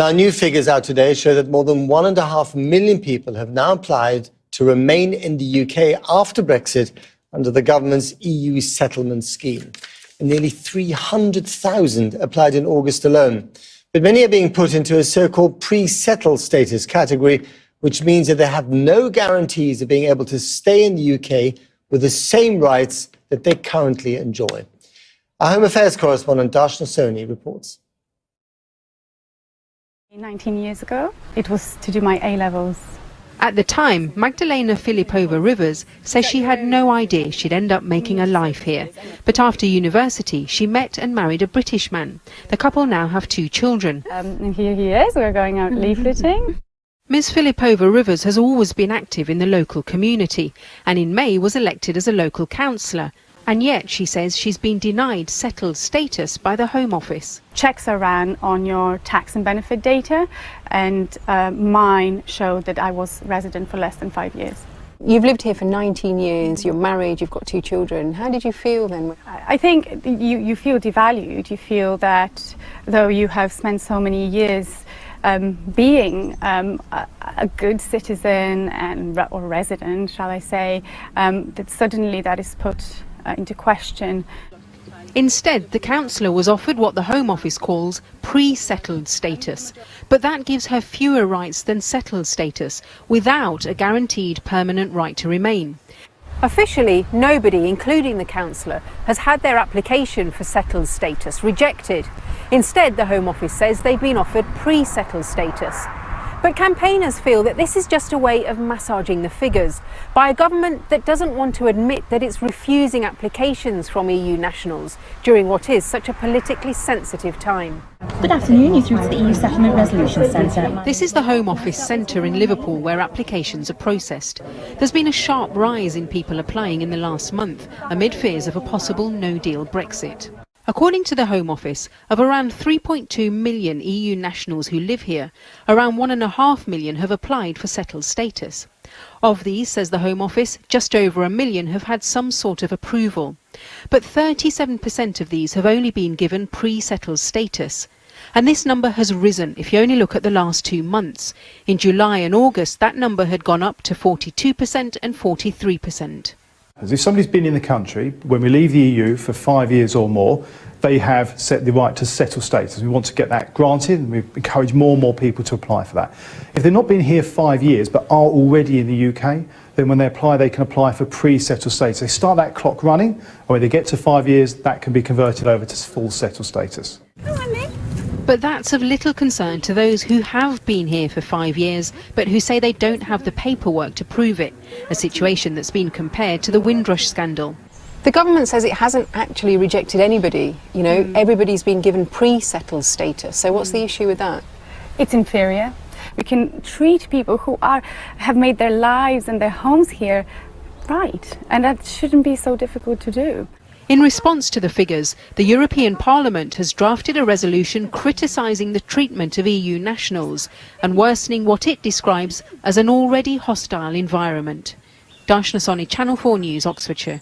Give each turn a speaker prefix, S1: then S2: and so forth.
S1: Now, new figures out today show that more than 1.5 million people have now applied to remain in the UK after Brexit under the government's EU settlement scheme. And nearly 300,000 applied in August alone. But many are being put into a so-called pre-settled status category, which means that they have no guarantees of being able to stay in the UK with the same rights that they currently enjoy. Our Home Affairs correspondent Darshna Soni reports.
S2: 19 years ago, it was to do my A-levels.
S3: At the time, Magdalena Filipova-Rivers says she had no idea she'd end up making a life here. But after university, she met and married a British man. The couple now have 2 children.
S2: And here he is, we're going out leafleting.
S3: Ms Filipova-Rivers has always been active in the local community and in May was elected as a local councillor. And yet, she says, she's been denied settled status by the Home Office.
S2: Checks are ran on your tax and benefit data, and mine showed that I was resident for less than 5 years.
S4: You've lived here for 19 years, you're married, you've got 2 children. How did you feel then?
S2: I think you feel devalued. You feel that though you have spent so many years being a good citizen or resident, shall I say, that suddenly that is put into question.
S3: Instead, the councillor was offered what the Home Office calls pre-settled status, but that gives her fewer rights than settled status, without a guaranteed permanent right to remain.
S4: Officially, nobody, including the councillor, has had their application for settled status rejected. Instead, the Home Office says they've been offered pre-settled status. But campaigners feel that this is just a way of massaging the figures by a government that doesn't want to admit that it's refusing applications from EU nationals during what is such a politically sensitive time.
S5: Good afternoon, you're through to the EU Settlement Resolution Centre.
S3: This is the Home Office Centre in Liverpool where applications are processed. There's been a sharp rise in people applying in the last month amid fears of a possible no-deal Brexit. According to the Home Office, of around 3.2 million EU nationals who live here, around 1.5 million have applied for settled status. Of these, says the Home Office, just over 1 million have had some sort of approval. But 37% of these have only been given pre-settled status. And this number has risen if you only look at the last 2 months. In July and August, that number had gone up to 42% and 43%.
S6: As if somebody's been in the country, when we leave the EU for 5 years or more, they have set the right to settle status. We want to get that granted and we encourage more and more people to apply for that. If they've not been here 5 years but are already in the UK, then when they can apply for pre-settled status. They start that clock running, and when they get to 5 years, that can be converted over to full settled status.
S3: But that's of little concern to those who have been here for 5 years, but who say they don't have the paperwork to prove it, a situation that's been compared to the Windrush scandal.
S4: The government says it hasn't actually rejected anybody. You know, everybody's been given pre-settled status. So what's the issue with that?
S2: It's inferior. We can treat people who have made their lives and their homes here right, and that shouldn't be so difficult to do.
S3: In response to the figures, the European Parliament has drafted a resolution criticising the treatment of EU nationals and worsening what it describes as an already hostile environment. Darshna Soni, Channel 4 News, Oxfordshire.